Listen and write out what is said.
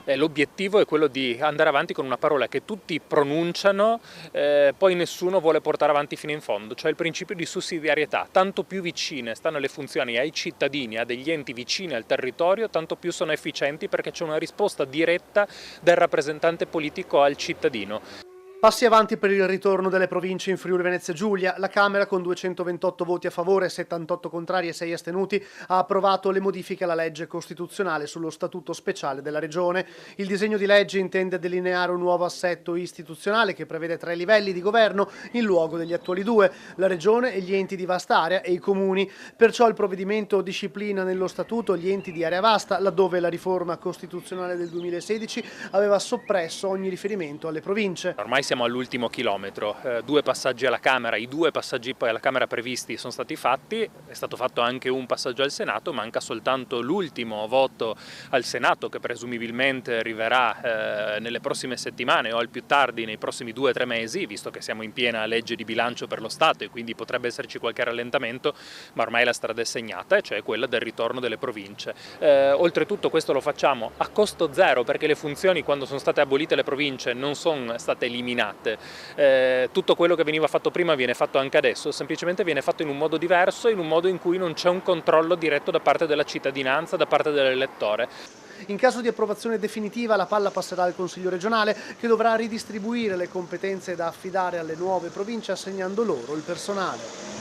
L'obiettivo è quello di andare avanti con una parola che tutti pronunciano, poi nessuno vuole portare avanti fino in fondo, cioè il principio di sussidiarietà. Tanto più vicine stanno le funzioni ai cittadini, a degli enti vicini al territorio, tanto più sono efficienti perché c'è una risposta diretta del rappresentante politico al cittadino. Passi avanti per il ritorno delle province in Friuli Venezia Giulia. La Camera, con 228 voti a favore, 78 contrari e 6 astenuti, ha approvato le modifiche alla legge costituzionale sullo statuto speciale della regione. Il disegno di legge intende delineare un nuovo assetto istituzionale che prevede 3 livelli di governo in luogo degli attuali 2, la regione e gli enti di vasta area e i comuni. Perciò il provvedimento disciplina nello statuto gli enti di area vasta, laddove la riforma costituzionale del 2016 aveva soppresso ogni riferimento alle province. Ormai siamo all'ultimo chilometro, 2 passaggi alla Camera, i 2 passaggi poi alla Camera previsti sono stati fatti, è stato fatto anche un passaggio al Senato, manca soltanto l'ultimo voto al Senato che presumibilmente arriverà nelle prossime settimane o al più tardi nei prossimi 2 o 3 mesi, visto che siamo in piena legge di bilancio per lo Stato e quindi potrebbe esserci qualche rallentamento, ma ormai la strada è segnata, e cioè quella del ritorno delle province. Oltretutto questo lo facciamo a costo zero, perché le funzioni, quando sono state abolite le province, non sono state eliminate. Tutto quello che veniva fatto prima viene fatto anche adesso, semplicemente viene fatto in un modo diverso, in un modo in cui non c'è un controllo diretto da parte della cittadinanza, da parte dell'elettore. In caso di approvazione definitiva, la palla passerà al Consiglio regionale, che dovrà ridistribuire le competenze da affidare alle nuove province assegnando loro il personale.